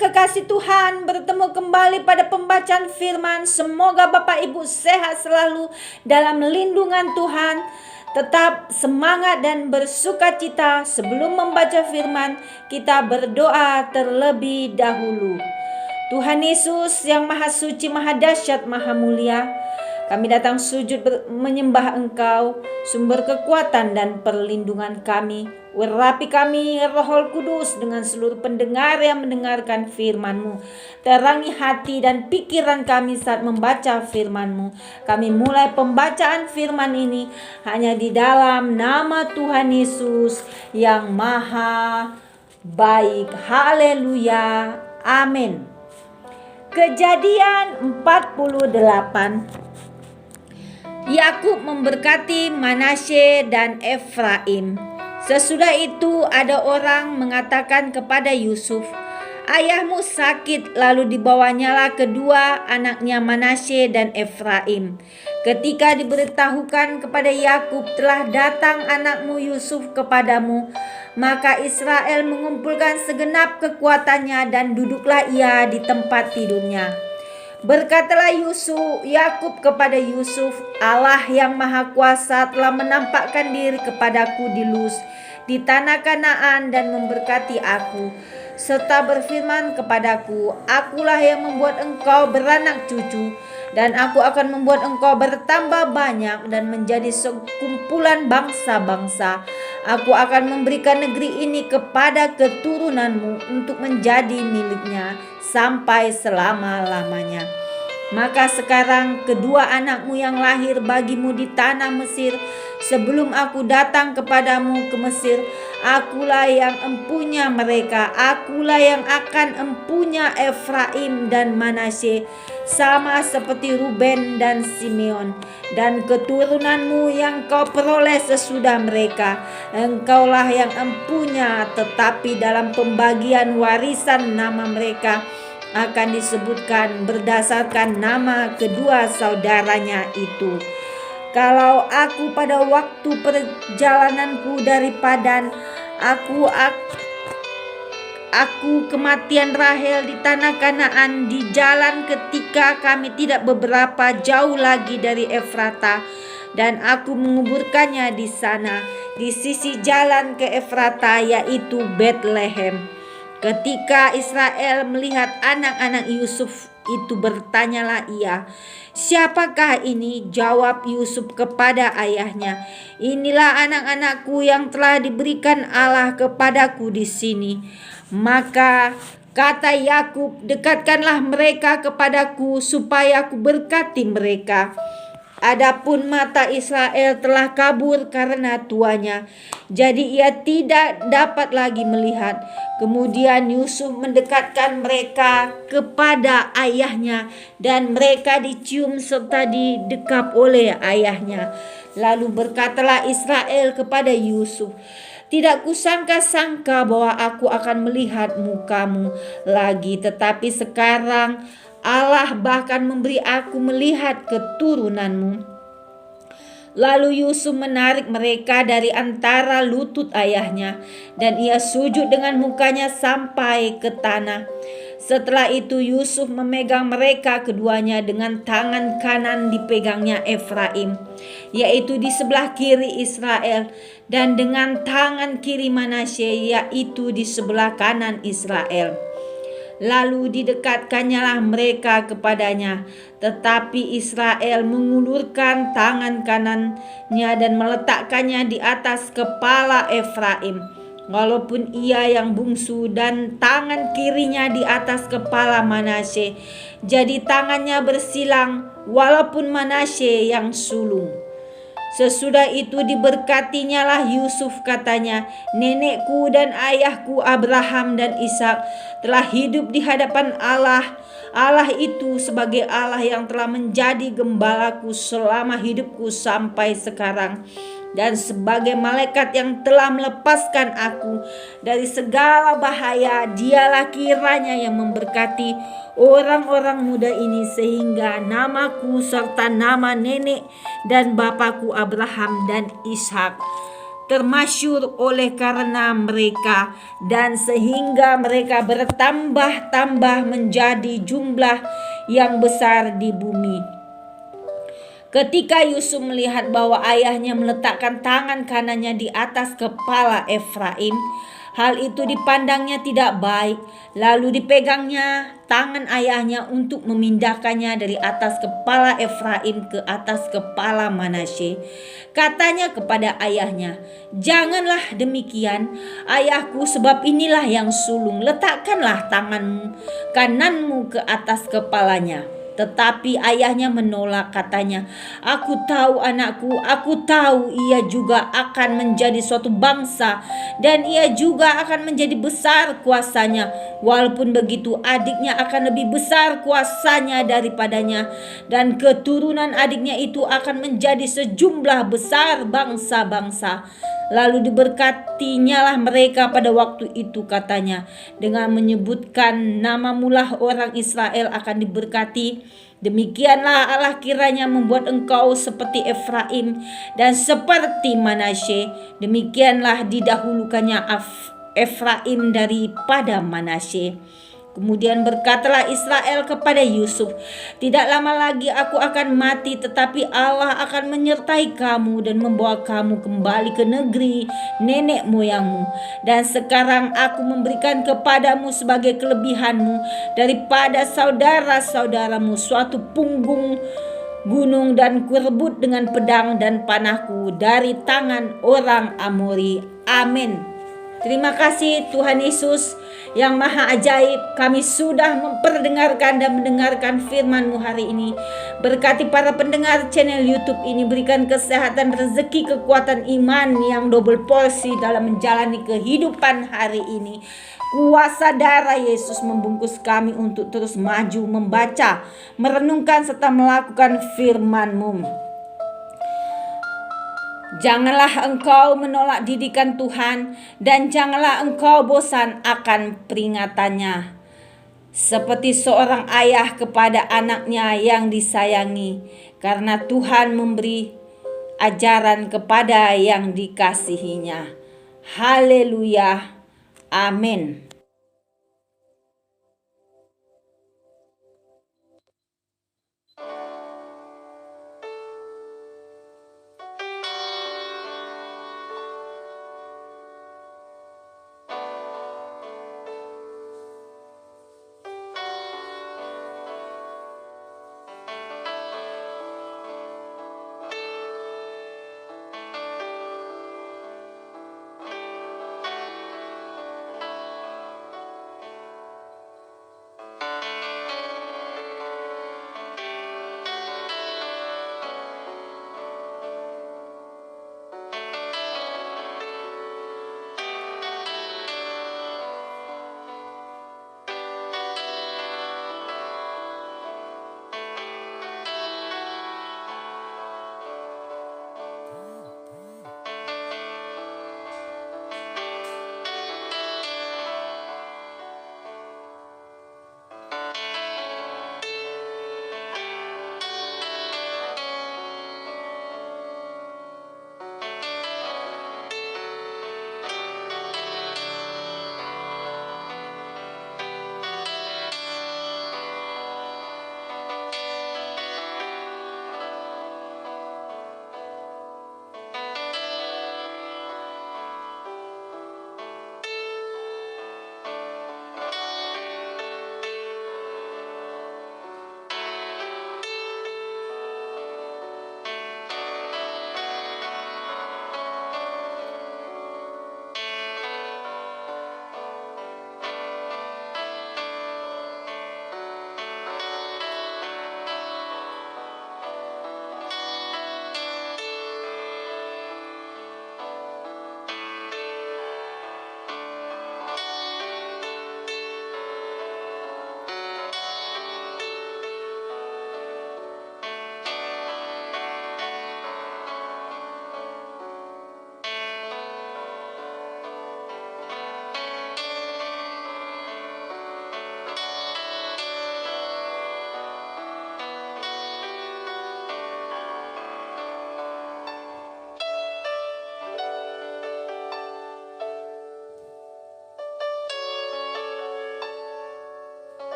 kekasih Tuhan, bertemu kembali pada pembacaan firman. Semoga Bapak Ibu sehat selalu dalam lindungan Tuhan. Tetap semangat dan bersukacita. Sebelum membaca firman, kita berdoa terlebih dahulu. Tuhan Yesus yang maha suci, maha dahsyat, maha mulia, kami datang sujud menyembah Engkau, sumber kekuatan dan perlindungan kami. Urapi kami, Roh Kudus, dengan seluruh pendengar yang mendengarkan firman-Mu. Terangi hati dan pikiran kami saat membaca firman-Mu. Kami mulai pembacaan firman ini hanya di dalam nama Tuhan Yesus yang maha baik. Haleluya. Amin. Kejadian 48. Yakub memberkati Manasye dan Efraim. Sesudah itu ada orang mengatakan kepada Yusuf, "Ayahmu sakit," lalu dibawanyalah kedua anaknya Manasye dan Efraim. Ketika diberitahukan kepada Yakub, "Telah datang anakmu Yusuf kepadamu," maka Israel mengumpulkan segenap kekuatannya dan duduklah ia di tempat tidurnya. Berkatalah Yakub kepada Yusuf, "Allah yang Maha Kuasa telah menampakkan diri kepadaku di Luz, di tanah Kanaan, dan memberkati aku, serta berfirman kepadaku, 'Akulah yang membuat engkau beranak cucu, dan aku akan membuat engkau bertambah banyak dan menjadi sekumpulan bangsa-bangsa. Aku akan memberikan negeri ini kepada keturunanmu untuk menjadi miliknya sampai selama-lamanya.' Maka sekarang kedua anakmu yang lahir bagimu di tanah Mesir, sebelum aku datang kepadamu ke Mesir, akulah yang empunya mereka. Akulah yang akan empunya Efraim dan Manasye, sama seperti Ruben dan Simeon, dan keturunanmu yang kau peroleh sesudah mereka. Engkaulah yang empunya, tetapi dalam pembagian warisan nama mereka akan disebutkan berdasarkan nama kedua saudaranya itu. Kalau aku pada waktu perjalananku dari Padan, aku kematian Rahel di tanah Kanaan di jalan ketika kami tidak beberapa jauh lagi dari Efrata, dan aku menguburkannya di sana, di sisi jalan ke Efrata, yaitu Betlehem. Ketika Israel melihat anak-anak Yusuf itu, bertanyalah ia, 'Siapakah ini?' Jawab Yusuf kepada ayahnya, 'Inilah anak-anakku yang telah diberikan Allah kepadaku di sini.' Maka kata Yakub, 'Dekatkanlah mereka kepadaku supaya aku berkati mereka.' Adapun mata Israel telah kabur karena tuanya, jadi ia tidak dapat lagi melihat. Kemudian Yusuf mendekatkan mereka kepada ayahnya, dan mereka dicium serta didekap oleh ayahnya. Lalu berkatalah Israel kepada Yusuf, 'Tidak kusangka-sangka bahwa aku akan melihat mukamu lagi, tetapi sekarang Allah bahkan memberi aku melihat keturunanmu.' Lalu Yusuf menarik mereka dari antara lutut ayahnya, dan ia sujud dengan mukanya sampai ke tanah. Setelah itu Yusuf memegang mereka keduanya, dengan tangan kanan dipegangnya Efraim, yaitu di sebelah kiri Israel, dan dengan tangan kiri Manasye, yaitu di sebelah kanan Israel. Lalu didekatkannya mereka kepadanya, tetapi Israel mengulurkan tangan kanannya dan meletakkannya di atas kepala Efraim, walaupun ia yang bungsu, dan tangan kirinya di atas kepala Manasye. Jadi tangannya bersilang, walaupun Manasye yang sulung. Sesudah itu diberkatinya lah Yusuf, katanya, 'Nenekku dan ayahku Abraham dan Ishak telah hidup di hadapan Allah itu sebagai Allah yang telah menjadi gembalaku selama hidupku sampai sekarang, dan sebagai malaikat yang telah melepaskan aku dari segala bahaya. Dialah kiranya yang memberkati orang-orang muda ini, sehingga namaku serta nama nenek dan bapakku Abraham dan Ishak termasyur oleh karena mereka, dan sehingga mereka bertambah-tambah menjadi jumlah yang besar di bumi. Ketika Yusuf melihat bahwa ayahnya meletakkan tangan kanannya di atas kepala Efraim, hal itu dipandangnya tidak baik. Lalu dipegangnya tangan ayahnya untuk memindahkannya dari atas kepala Efraim ke atas kepala Manasye. Katanya kepada ayahnya, "Janganlah demikian, ayahku, sebab inilah yang sulung. Letakkanlah tanganmu kananmu ke atas kepalanya." Tetapi ayahnya menolak, katanya, "Aku tahu anakku, aku tahu ia juga akan menjadi suatu bangsa dan ia juga akan menjadi besar kuasanya. Walaupun begitu, adiknya akan lebih besar kuasanya daripadanya, dan keturunan adiknya itu akan menjadi sejumlah besar bangsa-bangsa." Lalu diberkatinya lah mereka pada waktu itu, katanya, dengan menyebutkan namamu lah orang Israel akan diberkati. Demikianlah Allah kiranya membuat engkau seperti Efraim dan seperti Manasye. Demikianlah didahulukannya Efraim daripada Manasye. Kemudian berkatalah Israel kepada Yusuf, "Tidak lama lagi aku akan mati, tetapi Allah akan menyertai kamu dan membawa kamu kembali ke negeri nenek moyangmu. Dan sekarang aku memberikan kepadamu sebagai kelebihanmu daripada saudara-saudaramu suatu punggung gunung, dan kurebut dengan pedang dan panahku dari tangan orang Amori." Amin. Terima kasih Tuhan Yesus yang maha ajaib. Kami sudah memperdengarkan dan mendengarkan firman-Mu hari ini. Berkati para pendengar channel YouTube ini, berikan kesehatan, rezeki, kekuatan iman yang double porsi dalam menjalani kehidupan hari ini. Kuasa darah Yesus membungkus kami untuk terus maju, membaca, merenungkan serta melakukan firman-Mu. Janganlah engkau menolak didikan Tuhan, dan janganlah engkau bosan akan peringatannya. Seperti seorang ayah kepada anaknya yang disayangi, karena Tuhan memberi ajaran kepada yang dikasihinya. Haleluya. Amin.